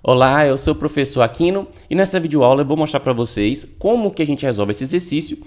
Olá, eu sou o professor Aquino e nessa videoaula eu vou mostrar para vocês como que a gente resolve esse exercício,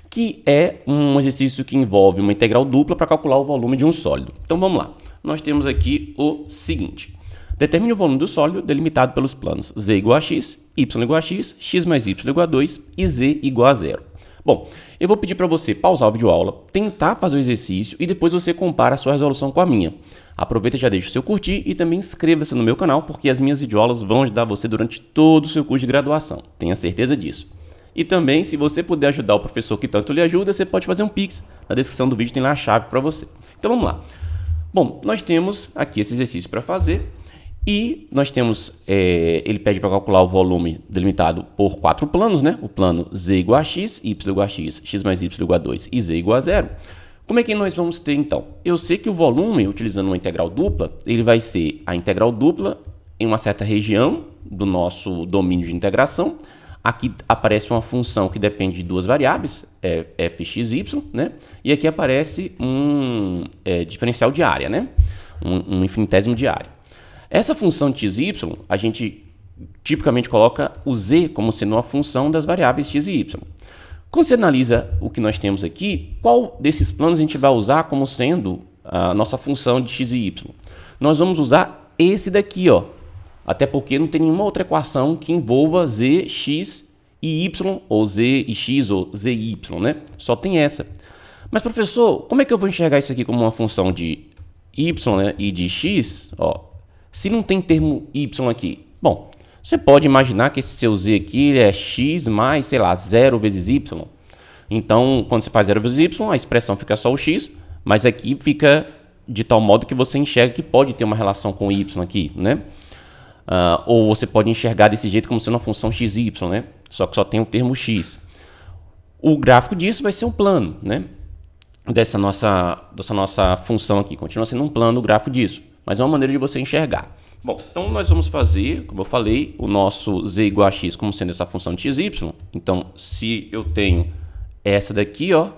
que é um exercício que envolve uma integral dupla para calcular o volume de um sólido. Então vamos lá. Nós temos aqui o seguinte. Determine o volume do sólido delimitado pelos planos z igual a x, y igual a x mais y igual a 2 e z igual a 0. Bom, eu vou pedir para você pausar o videoaula, tentar fazer o exercício e depois você compara a sua resolução com a minha. Aproveita e já deixa o seu curtir e também inscreva-se no meu canal, porque as minhas videoaulas vão ajudar você durante todo o seu curso de graduação. Tenha certeza disso. E também, se você puder ajudar o professor que tanto lhe ajuda, você pode fazer um Pix. Na descrição do vídeo tem lá a chave para você. Então vamos lá. Bom, nós temos aqui esse exercício para fazer. E nós temos, ele pede para calcular o volume delimitado por 4 planos, né? O plano z igual a x, y igual a x mais y igual a 2 e z igual a 0. Como é que nós vamos ter então? Eu sei que o volume, utilizando uma integral dupla, ele vai ser a integral dupla em uma certa região do nosso domínio de integração. Aqui aparece uma função que depende de duas variáveis, fx, y, né? E aqui aparece um diferencial de área, né? Um infinitésimo de área. Essa função de x e y, a gente tipicamente coloca o z como sendo uma função das variáveis x e y. Quando você analisa o que nós temos aqui, qual desses planos a gente vai usar como sendo a nossa função de x e y? Nós vamos usar esse daqui, ó. Até porque não tem nenhuma outra equação que envolva z, x e y, ou z e x, ou z e y, né? Só tem essa. Mas, professor, como é que eu vou enxergar isso aqui como uma função de y, né, e de x? Ó, se não tem termo y aqui, bom, você pode imaginar que esse seu z aqui é x mais, sei lá, 0 vezes y. Então, quando você faz 0 vezes y, a expressão fica só o x, mas aqui fica de tal modo que você enxerga que pode ter uma relação com y aqui, né? Ou você pode enxergar desse jeito como sendo uma função x e y, né? Só que só tem o termo x. O gráfico disso vai ser um plano, né? Dessa nossa função aqui. Continua sendo um plano o gráfico disso. Mas é uma maneira de você enxergar. Bom, então nós vamos fazer, como eu falei, o nosso z igual a x como sendo essa função de x, y. Então, se eu tenho essa daqui, ó.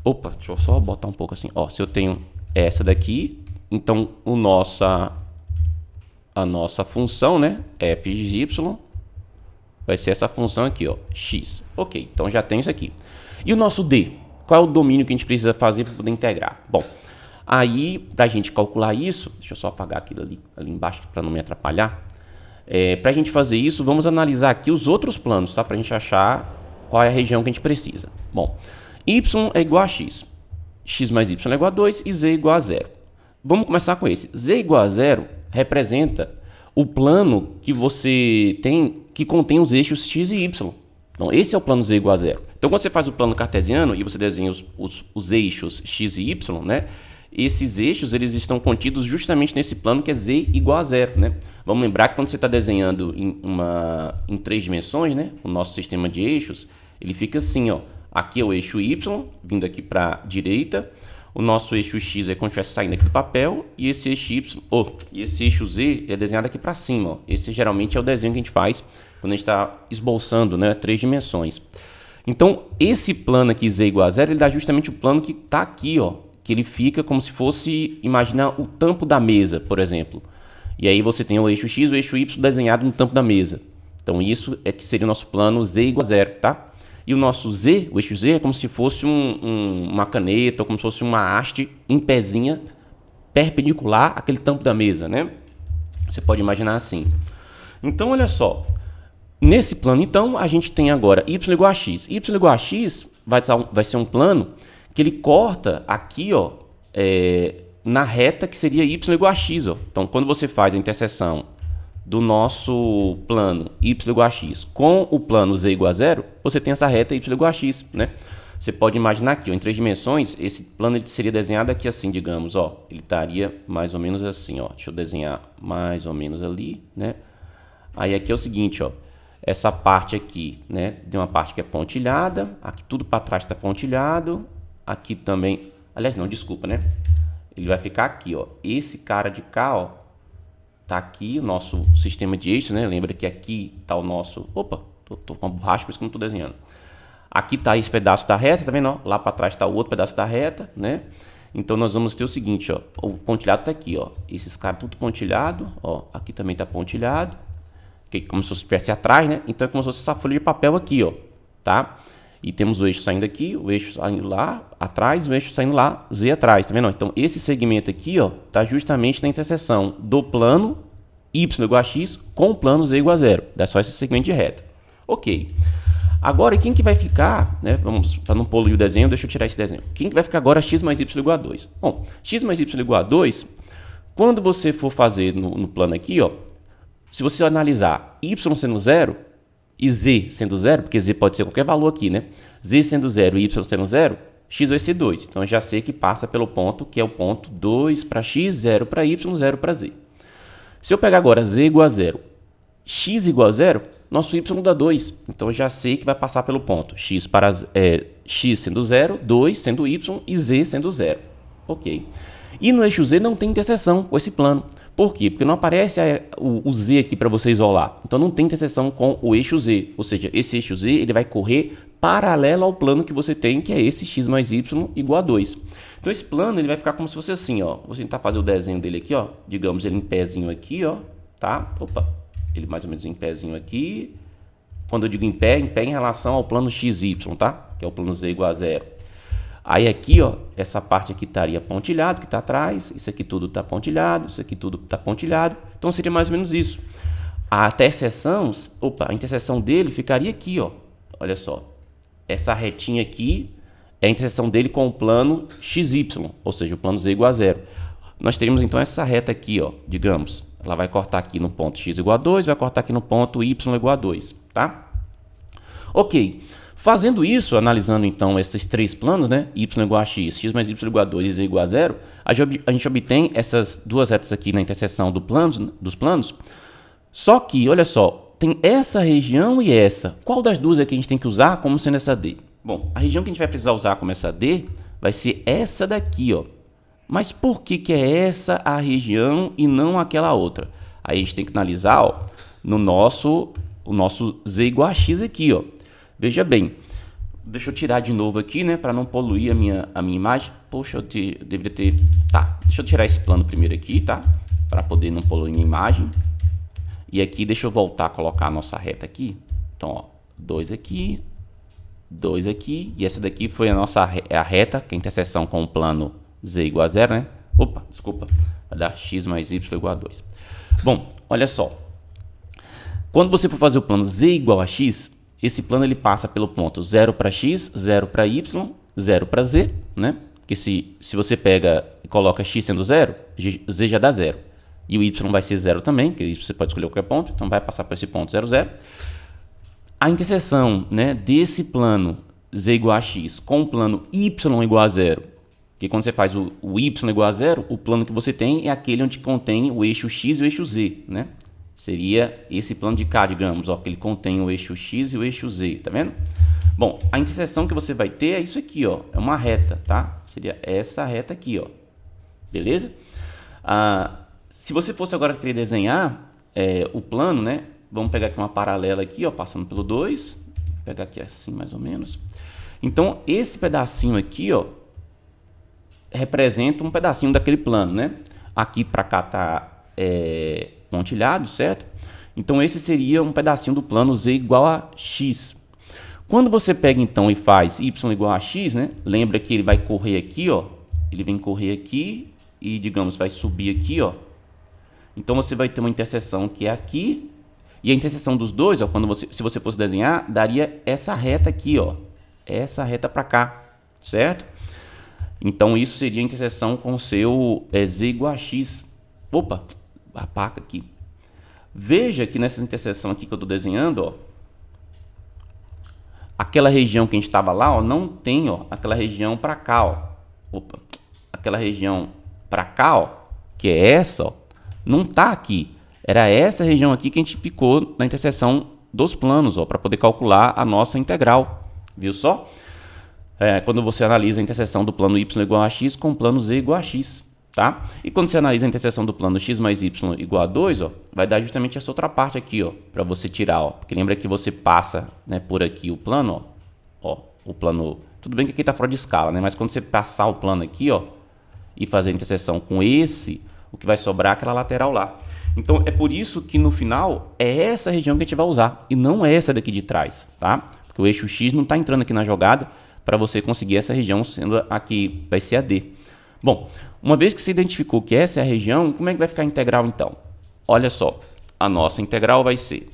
Opa, deixa eu só botar um pouco assim. Ó, se eu tenho essa daqui, então a nossa função, né, f de y, vai ser essa função aqui, ó, x. Ok, então já tem isso aqui. E o nosso d? Qual é o domínio que a gente precisa fazer para poder integrar? Bom, aí, para a gente calcular isso, deixa eu só apagar aquilo ali embaixo para não me atrapalhar. Para a gente fazer isso, vamos analisar aqui os outros planos, tá? Para a gente achar qual é a região que a gente precisa. Bom, y é igual a x, x mais y é igual a 2 e z igual a 0. Vamos começar com esse. Z igual a 0 representa o plano que você tem, que contém os eixos x e y. Então, esse é o plano z igual a 0. Então, quando você faz o plano cartesiano e você desenha os eixos x e y, né? Esses eixos eles estão contidos justamente nesse plano que é z igual a 0, né? Vamos lembrar que quando você está desenhando em 3 dimensões, né? O nosso sistema de eixos, ele fica assim, ó. Aqui é o eixo y, vindo aqui para a direita. O nosso eixo x é como se estivesse saindo aqui do papel. E esse eixo y, e esse eixo z é desenhado aqui para cima, ó. Esse geralmente é o desenho que a gente faz quando a gente está esboçando, né? 3 dimensões. Então, esse plano aqui, z igual a 0, ele dá justamente o plano que está aqui, ó. Que ele fica como se fosse, imaginar o tampo da mesa, por exemplo. E aí você tem o eixo x e o eixo y desenhado no tampo da mesa. Então isso é que seria o nosso plano z igual a 0, tá? E o nosso z, o eixo z, é como se fosse uma caneta, ou como se fosse uma haste em pezinha perpendicular àquele tampo da mesa, né? Você pode imaginar assim. Então, olha só. Nesse plano, então, a gente tem agora y igual a x. Y igual a x vai ser um plano que ele corta aqui, ó, na reta que seria y igual a x, ó. Então, quando você faz a interseção do nosso plano y igual a x com o plano z igual a 0, você tem essa reta y igual a x, né? Você pode imaginar aqui, ó, em 3 dimensões, esse plano ele seria desenhado aqui assim, digamos, ó. Ele estaria mais ou menos assim, ó. Deixa eu desenhar mais ou menos ali, né? Aí aqui é o seguinte, ó. Essa parte aqui, né? Tem uma parte que é pontilhada, aqui tudo para trás está pontilhado. Aqui também, aliás, não, desculpa, né? Ele vai ficar aqui, ó. Esse cara de cá, ó, tá aqui o nosso sistema de eixos, né? Lembra que aqui tá o nosso... Opa, tô com a borracha, por isso que eu não tô desenhando. Aqui tá esse pedaço da reta, tá vendo? Ó? Lá para trás tá o outro pedaço da reta, né? Então, nós vamos ter o seguinte, ó. O pontilhado tá aqui, ó. Esses caras tudo pontilhado, ó. Aqui também tá pontilhado. que é como se estivesse atrás, né? Então é como se fosse essa folha de papel aqui, ó, tá? E temos o eixo saindo aqui, o eixo saindo lá atrás, o eixo saindo lá, Z atrás, tá vendo? Então esse segmento aqui, ó, tá justamente na interseção do plano y igual a x com o plano z igual a zero. É só esse segmento de reta. Ok. Agora, quem que vai ficar, né? Vamos, para não poluir o desenho, deixa eu tirar esse desenho. Quem que vai ficar agora x mais y igual a 2? Bom, x mais y igual a 2, quando você for fazer no plano aqui, ó, se você analisar y sendo 0 e z sendo 0, porque z pode ser qualquer valor aqui, né? Z sendo 0 e y sendo 0, x vai ser 2. Então, eu já sei que passa pelo ponto, que é o ponto 2 para x, 0 para y, 0 para z. Se eu pegar agora z igual a 0, x igual a 0, nosso y dá 2. Então, eu já sei que vai passar pelo ponto x sendo 0, 2 sendo y e z sendo 0. Ok. E no eixo z não tem interseção com esse plano. Por quê? Porque não aparece o z aqui para você isolar. Então, não tem interseção com o eixo z. Ou seja, esse eixo z ele vai correr paralelo ao plano que você tem, que é esse x mais y igual a 2. Então, esse plano ele vai ficar como se fosse assim, ó. Vou tentar fazer o desenho dele aqui, ó. Digamos ele em pezinho aqui, ó. Tá? Opa. Ele mais ou menos em pezinho aqui. Quando eu digo em pé em relação ao plano XY, tá? Que é o plano Z igual a 0. Aí aqui, ó, essa parte aqui estaria pontilhado, que está atrás. Isso aqui tudo está pontilhado, isso aqui tudo está pontilhado. Então seria mais ou menos isso. A interseção dele ficaria aqui, ó. Olha só. Essa retinha aqui é a interseção dele com o plano XY, ou seja, o plano Z igual a 0. Nós teríamos então essa reta aqui, ó, digamos. Ela vai cortar aqui no ponto x igual a 2, vai cortar aqui no ponto y igual a 2, tá? Ok. Fazendo isso, analisando então esses três planos, né? Y igual a x, x mais y igual a 2 e z igual a 0, a gente obtém essas duas retas aqui na interseção dos planos. Só que, olha só, tem essa região e essa. Qual das duas é que a gente tem que usar como sendo essa D? Bom, a região que a gente vai precisar usar como essa D vai ser essa daqui, ó. Mas por que é essa a região e não aquela outra? Aí a gente tem que analisar, ó, o nosso z igual a x aqui, ó. Veja bem, deixa eu tirar de novo aqui, né, para não poluir a minha imagem. Poxa, deveria ter... Tá, deixa eu tirar esse plano primeiro aqui, tá? Para poder não poluir minha imagem. E aqui, deixa eu voltar a colocar a nossa reta aqui. Então, ó, 2 aqui, 2 aqui. E essa daqui foi a reta, que é a interseção com o plano z igual a 0, né? Opa, desculpa. Vai dar x mais y igual a 2. Bom, olha só. Quando você for fazer o plano z igual a x, esse plano ele passa pelo ponto 0 para x, 0 para y, 0 para z, né? Porque se você pega e coloca x sendo 0, z já dá 0. E o y vai ser 0 também, porque você pode escolher qualquer ponto, então vai passar por esse ponto 0, 0. A interseção, né, desse plano z igual a x com o plano y igual a 0, porque quando você faz o y igual a 0, o plano que você tem é aquele onde contém o eixo x e o eixo z, né? Seria esse plano de cá, digamos, ó, que ele contém o eixo x e o eixo z, tá vendo? Bom, a interseção que você vai ter é isso aqui, ó, é uma reta, tá? Seria essa reta aqui, ó, beleza? Se você fosse agora querer desenhar o plano, né? Vamos pegar aqui uma paralela aqui, ó, passando pelo 2, vou pegar aqui assim mais ou menos. Então, esse pedacinho aqui, ó, representa um pedacinho daquele plano, né? Aqui para cá tá pontilhado, certo? Então, esse seria um pedacinho do plano z igual a x. Quando você pega, então, e faz y igual a x, né? Lembra que ele vai correr aqui, ó. Ele vem correr aqui e, digamos, vai subir aqui, ó. Então, você vai ter uma interseção que é aqui. E a interseção dos dois, ó, se você fosse desenhar, daria essa reta aqui, ó. Essa reta para cá, certo? Então, isso seria a interseção com o seu z igual a x. Opa, apaga aqui. Veja que nessa interseção aqui que eu estou desenhando, ó, aquela região que a gente estava lá, ó, não tem, ó, aquela região para cá, ó. Opa, aquela região para cá, ó, que é essa, ó, não tá aqui. Era essa região aqui que a gente picou na interseção dos planos, ó, para poder calcular a nossa integral. Viu só? Quando você analisa a interseção do plano y igual a x com o plano z igual a x, tá? E quando você analisa a interseção do plano x mais y igual a 2, ó, vai dar justamente essa outra parte aqui, ó, para você tirar, ó. Porque lembra que você passa, né, por aqui o plano, ó, o plano... Tudo bem que aqui está fora de escala, né? Mas quando você passar o plano aqui, ó, e fazer a interseção com esse O que vai sobrar é aquela lateral lá. Então, é por isso que no final é essa região que a gente vai usar e não é essa daqui de trás, tá? Porque o eixo X não está entrando aqui na jogada para você conseguir essa região, sendo aqui vai ser a D. Bom, uma vez que você identificou que essa é a região, como é que vai ficar a integral então? Olha só, a nossa integral vai ser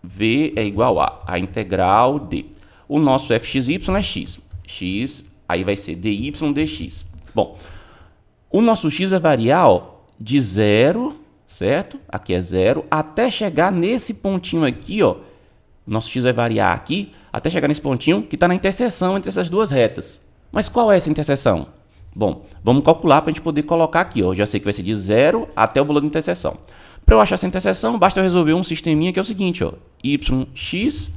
V é igual a integral D. O nosso fxy é x. X, aí vai ser dy dx. Bom, o nosso x vai variar ó, de 0, certo? Aqui é 0, até chegar nesse pontinho aqui, ó. Nosso x vai variar aqui, até chegar nesse pontinho que está na interseção entre essas duas retas. Mas qual é essa interseção? Bom, vamos calcular para a gente poder colocar aqui, ó. Eu já sei que vai ser de 0 até o valor da interseção. Para eu achar essa interseção, basta eu resolver um sisteminha que é o seguinte, ó. Yx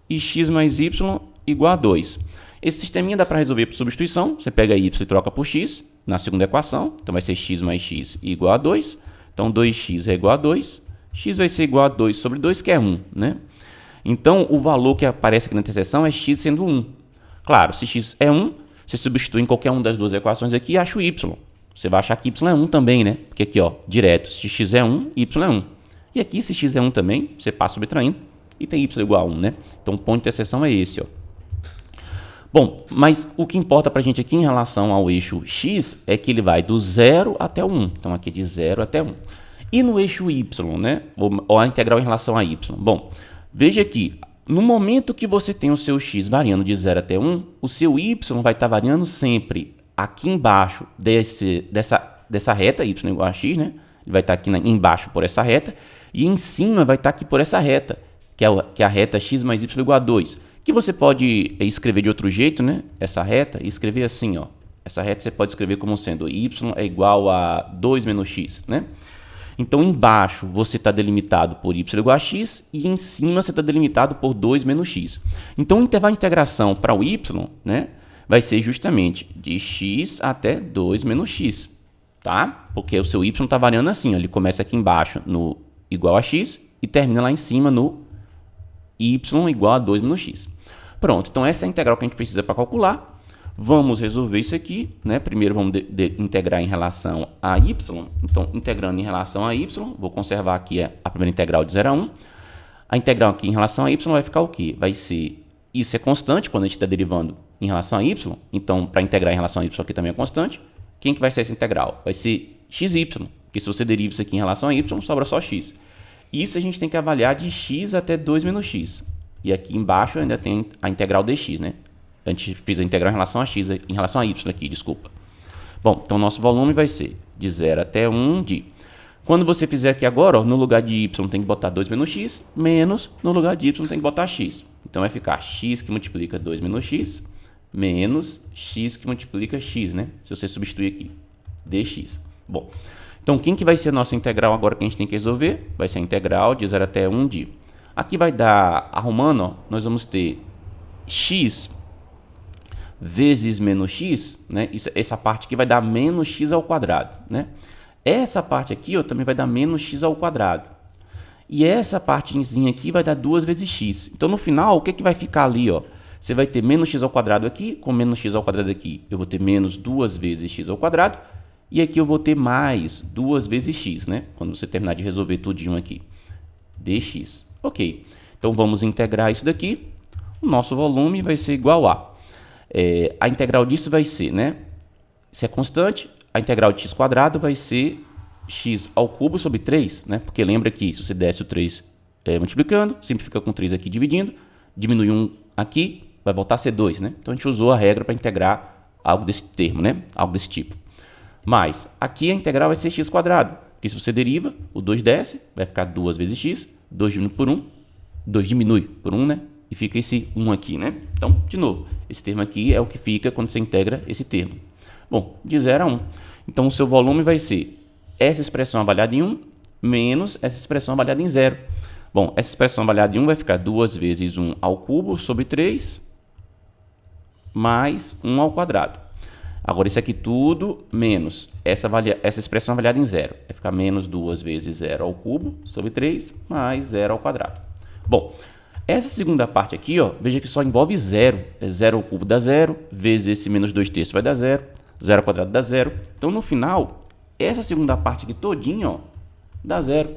e x mais y igual a 2. Esse sisteminha dá para resolver por substituição. Você pega y e troca por x na segunda equação. Então vai ser x mais x igual a 2. Então 2x é igual a 2. X vai ser igual a 2 sobre 2, que é 1, né? Então o valor que aparece aqui na interseção é x sendo 1. Claro, se x é 1, você substitui em qualquer uma das duas equações aqui e acha o y. Você vai achar que y é 1 também, né? Porque aqui, ó, direto, se x é 1, y é 1. E aqui, se x é 1 também, você passa subtraindo e tem y igual a 1, né? Então o ponto de interseção é esse, ó. Bom, mas o que importa para a gente aqui em relação ao eixo x é que ele vai do 0 até o 1. Então, aqui de 0 até 1. E no eixo y, né? Ou a integral em relação a y. Bom, veja aqui, no momento que você tem o seu x variando de 0 até 1, o seu y vai estar variando sempre aqui embaixo dessa reta, y igual a x, né? Ele vai estar aqui embaixo por essa reta. E em cima vai estar aqui por essa reta, que é a reta x mais y igual a 2. Que você pode escrever de outro jeito, né? Essa reta, e escrever assim, ó. Essa reta você pode escrever como sendo y é igual a 2 menos x, né? Então, embaixo você está delimitado por y igual a x e em cima você está delimitado por 2 menos x. Então, o intervalo de integração para o y, né, vai ser justamente de x até 2 menos x, tá? Porque o seu y está variando assim, ó. Ele começa aqui embaixo no igual a x e termina lá em cima no y igual a 2 menos x. Pronto, então essa é a integral que a gente precisa para calcular. Vamos resolver isso aqui, né? Primeiro vamos integrar em relação a y. Então, integrando em relação a y, vou conservar aqui a primeira integral de 0 a 1. A integral aqui em relação a y vai ficar o quê? Vai ser, isso é constante quando a gente está derivando em relação a y. Então, para integrar em relação a y aqui também é constante. Quem que vai ser essa integral? Vai ser xy, porque se você deriva isso aqui em relação a y, sobra só x. Isso a gente tem que avaliar de x até 2 menos x. E aqui embaixo ainda tem a integral dx, né? A gente fez a integral em relação a x, em relação a y aqui, desculpa. Bom, então nosso volume vai ser de 0 até 1 de... Quando você fizer aqui agora, ó, no lugar de y tem que botar 2 menos x, menos no lugar de y tem que botar x. Então vai ficar x que multiplica 2 menos x, menos x que multiplica x, né? Se você substituir aqui, dx. Bom, então quem que vai ser a nossa integral agora que a gente tem que resolver? Vai ser a integral de 0 até 1 de... Aqui vai dar, arrumando, ó, nós vamos ter x vezes menos x, né? Essa parte aqui vai dar menos x ao quadrado, né? Essa parte aqui, ó, também vai dar menos x ao quadrado. E essa partezinha aqui vai dar 2 vezes x. Então, no final, o que vai ficar ali, ó? Você vai ter menos x ao quadrado aqui, com menos x ao quadrado aqui. Eu vou ter menos 2 vezes x ao quadrado. E aqui eu vou ter mais 2 vezes x, né? Quando você terminar de resolver tudinho aqui. Dx. Ok, então vamos integrar isso daqui. O nosso volume vai ser igual a integral disso vai ser, né? Se é constante, a integral de x quadrado vai ser x ao cubo sobre 3, né? Porque lembra que se você desce o 3 multiplicando, simplifica com 3 aqui dividindo, diminui 1 aqui, vai voltar a ser 2, né? Então a gente usou a regra para integrar algo desse termo, né? Algo desse tipo. Mas aqui a integral vai ser x quadrado, porque se você deriva, o 2 desce, vai ficar 2 vezes x, 2 diminui por 1, 2 diminui por 1, né? E fica esse 1 aqui, né? Então, de novo, esse termo aqui é o que fica quando você integra esse termo. Bom, de 0 a 1. Então, o seu volume vai ser essa expressão avaliada em 1 menos essa expressão avaliada em 0. Bom, essa expressão avaliada em 1 vai ficar 2 vezes 1 ao cubo sobre 3 mais 1 ao quadrado. Agora, isso aqui tudo menos essa expressão avaliada em 0. Vai ficar menos 2 vezes 0 ao cubo sobre 3 mais 0 ao quadrado. Bom, essa segunda parte aqui, ó, veja que só envolve 0. 0 ao cubo dá 0, vezes esse menos 2 terços vai dar 0, 0 ao quadrado dá 0. Então, no final, essa segunda parte aqui todinha, ó, dá zero.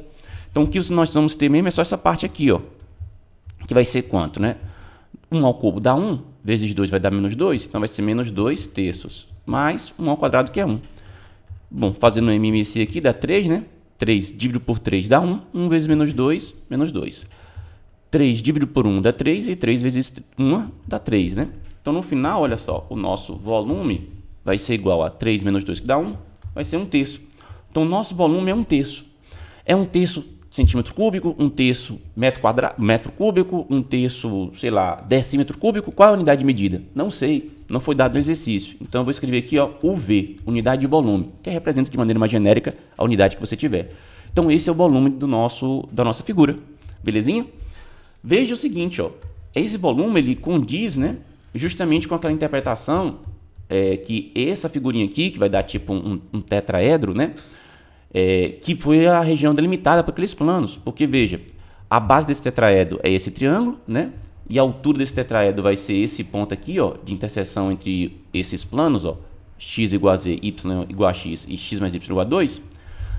Então o que nós vamos ter mesmo é só essa parte aqui, ó, que vai ser quanto, né? 1 ao cubo dá 1, vezes 2 vai dar menos 2, então vai ser menos 2 terços, mais 1 ao quadrado, que é 1. Bom, fazendo o MMC aqui, dá 3, né? 3 dividido por 3 dá 1, 1 vezes menos 2, menos 2. 3 dividido por 1 dá 3, e 3 vezes 1 dá 3, né? Então, no final, olha só, o nosso volume vai ser igual a 3 menos 2, que dá 1, vai ser 1 terço. Então, o nosso volume é 1 terço. É 1 terço centímetro cúbico, 1 terço metro cúbico, 1 terço, sei lá, decímetro cúbico. Qual é a unidade de medida? Não sei, não foi dado no exercício. Então eu vou escrever aqui, ó, UV, unidade de volume, que representa de maneira mais genérica a unidade que você tiver. Então esse é o volume da nossa figura, belezinha? Veja o seguinte, ó, esse volume ele condiz, né, justamente com aquela interpretação que essa figurinha aqui, que vai dar tipo um tetraedro, né? Que foi a região delimitada por aqueles planos, porque veja, a base desse tetraedro é esse triângulo, né? E a altura desse tetraedro vai ser esse ponto aqui, ó, de interseção entre esses planos, ó, x igual a z, y igual a x e x mais y igual a 2.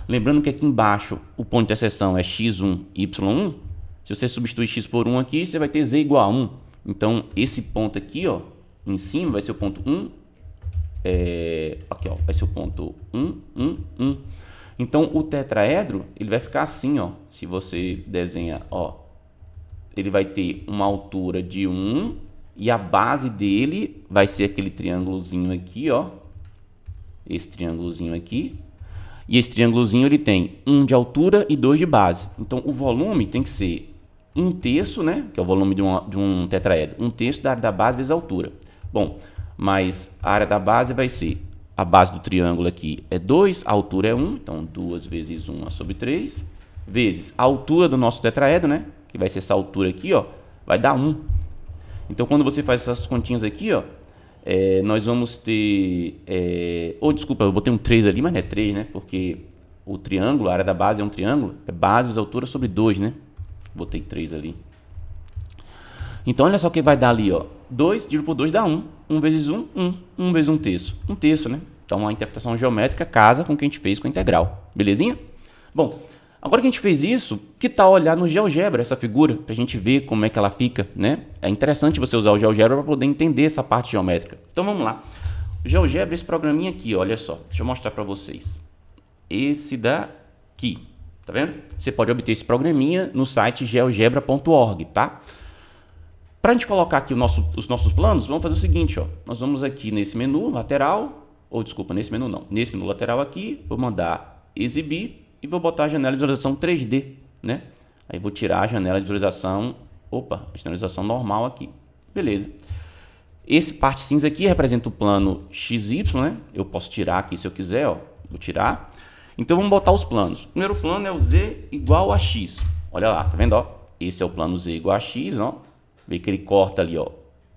Lembrando que aqui embaixo o ponto de interseção é x1, y1. Se você substituir x por 1 aqui, você vai ter z igual a 1. Então esse ponto aqui, ó, em cima vai ser o ponto 1. Aqui, ó, vai ser o ponto 1, 1, 1. Então, o tetraedro, ele vai ficar assim, ó. Se você desenha, ó, ele vai ter uma altura de 1 e a base dele vai ser aquele triângulozinho aqui, ó. Esse triângulozinho aqui. E esse triângulozinho, ele tem 1 de altura e 2 de base. Então, o volume tem que ser 1 terço, né? Que é o volume de um tetraedro. 1 terço da área da base vezes a altura. Bom, mas a área da base vai ser... A base do triângulo aqui é 2, a altura é 1, então 2 vezes 1 sobre 3, vezes a altura do nosso tetraedro, né? Que vai ser essa altura aqui, ó, vai dar 1. Então, quando você faz essas continhas aqui, ó, nós vamos ter... desculpa, eu botei um 3 ali, mas não é 3, né? Porque o triângulo, a área da base é um triângulo, é base vezes altura sobre 2, né? Botei 3 ali. Então, olha só o que vai dar ali, ó. 2 dividido por 2 dá 1. 1 vezes 1, 1. 1 vezes 1 terço. 1 terço, né? Então, a interpretação geométrica casa com o que a gente fez com a integral. Belezinha? Bom, agora que a gente fez isso, que tal olhar no GeoGebra essa figura, para a gente ver como é que ela fica, né? É interessante você usar o GeoGebra para poder entender essa parte geométrica. Então, vamos lá. O GeoGebra, esse programinha aqui, olha só. Deixa eu mostrar para vocês. Esse daqui. Tá vendo? Você pode obter esse programinha no site geogebra.org, tá? Para a gente colocar aqui os nossos planos, vamos fazer o seguinte, ó. Nós vamos aqui nesse menu lateral, ou desculpa, nesse menu não, nesse menu lateral aqui, vou mandar exibir e vou botar a janela de visualização 3D, né? Aí vou tirar a janela de visualização, a janela de visualização normal aqui, beleza. Esse parte cinza aqui representa o plano XY, né? Eu posso tirar aqui se eu quiser, ó, vou tirar. Então vamos botar os planos. O primeiro plano é o Z igual a X, olha lá, tá vendo, ó? Esse é o plano Z igual a X, ó. Vê que ele corta ali, ó.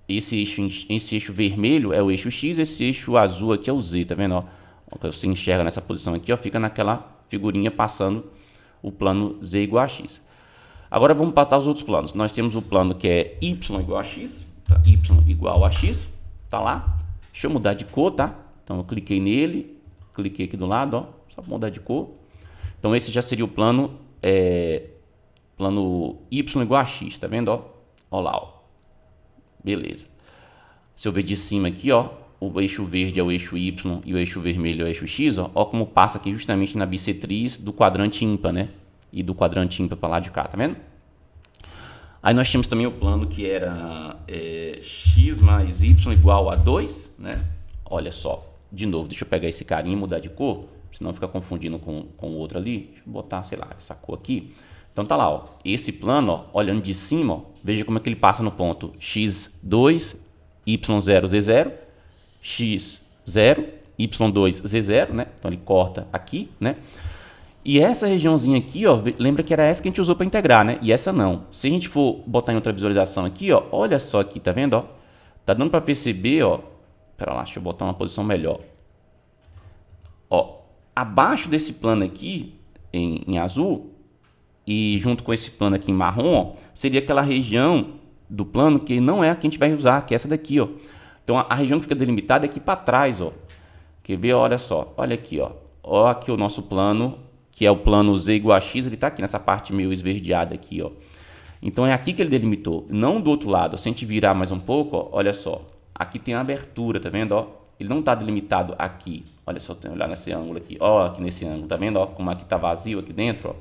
Esse eixo vermelho é o eixo X, esse eixo azul aqui é o Z, tá vendo, ó? Você enxerga nessa posição aqui, ó, fica naquela figurinha passando o plano Z igual a X. Agora vamos para os outros planos. Nós temos o plano que é Y igual a X, tá? Y igual a X, tá lá. Deixa eu mudar de cor, tá? Então eu cliquei nele, cliquei aqui do lado, ó, só mudar de cor. Então esse já seria o plano, plano Y igual a X, tá vendo, ó? Olha lá, ó. Beleza. Se eu ver de cima aqui, ó, o eixo verde é o eixo Y e o eixo vermelho é o eixo X, ó. Ó como passa aqui justamente na bissetriz do quadrante ímpar, né? E do quadrante ímpar para lá de cá, tá vendo? Aí nós tínhamos também o plano que era X mais Y igual a 2, né? Olha só. De novo, deixa eu pegar esse carinha e mudar de cor, senão fica confundindo com o outro ali. Deixa eu botar, sei lá, essa cor aqui. Então tá lá, ó. Esse plano, ó, olhando de cima, ó, veja como é que ele passa no ponto x2, y0, z0, x0, y2, z0, né? Então ele corta aqui, né? E essa regiãozinha aqui, ó, lembra que era essa que a gente usou para integrar, né? E essa não. Se a gente for botar em outra visualização aqui, ó, olha só aqui, tá vendo, ó? Tá dando para perceber, ó. Pera lá, deixa eu botar uma posição melhor. Ó, abaixo desse plano aqui, em azul, e junto com esse plano aqui em marrom, ó, seria aquela região do plano que não é a que a gente vai usar, que é essa daqui, ó. Então a região que fica delimitada é aqui para trás, ó. Quer ver? Olha só, olha aqui, ó. ó, aqui o nosso plano, que é o plano z igual a x, ele está aqui nessa parte meio esverdeada aqui, ó. Então é aqui que ele delimitou, não do outro lado. Se a gente virar mais um pouco, ó, olha só, aqui tem a abertura, tá vendo, ó? Ele não está delimitado aqui, olha só, tem que olhar nesse ângulo aqui, ó, aqui nesse ângulo, tá vendo, ó, como aqui tá vazio aqui dentro, ó.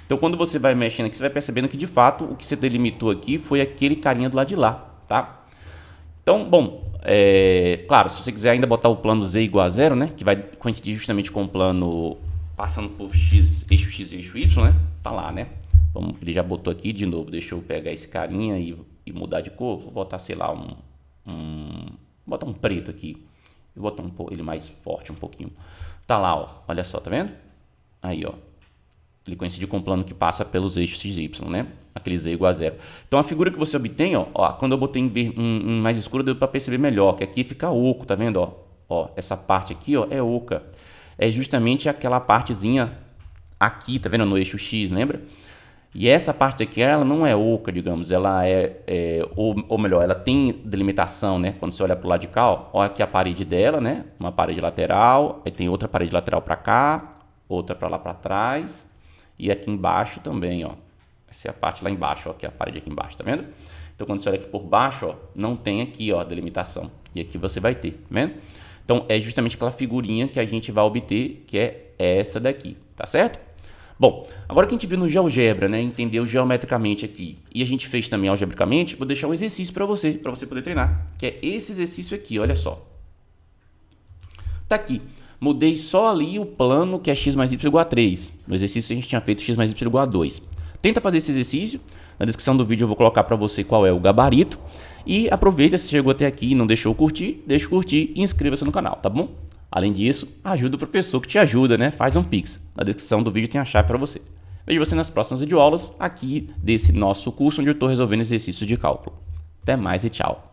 Então quando você vai mexendo aqui, você vai percebendo que de fato o que você delimitou aqui foi aquele carinha do lado de lá, tá? Então, bom, claro, se você quiser ainda botar o plano z igual a zero, né, que vai coincidir justamente com o plano passando por x e eixo y, né, tá lá, né. Vamos, ele já botou aqui de novo, deixa eu pegar esse carinha e mudar de cor, vou botar, sei lá, botar um preto aqui, vou botar ele mais forte um pouquinho. Tá lá, ó, olha só, tá vendo? Aí, ó, ele coincide com o plano que passa pelos eixos x e y, né? Aquele z igual a zero. Então a figura que você obtém, ó, quando eu botei em mais escuro deu para perceber melhor, que aqui fica oco, tá vendo? Ó, essa parte aqui, ó, é oca. É justamente aquela partezinha aqui, tá vendo? No eixo x, lembra? E essa parte aqui, ela não é oca, digamos, ela ou melhor, ela tem delimitação, né? Quando você olha pro lado de cá, ó, olha aqui a parede dela, né? Uma parede lateral, aí tem outra parede lateral para cá, outra para lá para trás, e aqui embaixo também, ó. Essa é a parte lá embaixo, ó, que é a parede aqui embaixo, tá vendo? Então, quando você olha aqui por baixo, ó, não tem aqui, ó, a delimitação. E aqui você vai ter, tá vendo? Então, é justamente aquela figurinha que a gente vai obter, que é essa daqui, tá certo? Bom, agora que a gente viu no GeoGebra, né, entendeu geometricamente aqui, e a gente fez também algebricamente, vou deixar um exercício para você poder treinar, que é esse exercício aqui, olha só. Tá aqui. Mudei só ali o plano que é x mais y igual a 3. No exercício a gente tinha feito x mais y igual a 2. Tenta fazer esse exercício. Na descrição do vídeo eu vou colocar para você qual é o gabarito. E aproveita, se chegou até aqui e não deixou curtir, deixa o curtir e inscreva-se no canal, tá bom? Além disso, ajuda o professor que te ajuda, né? Faz um Pix. Na descrição do vídeo tem a chave para você. Vejo você nas próximas videoaulas aqui desse nosso curso onde eu estou resolvendo exercícios de cálculo. Até mais e tchau.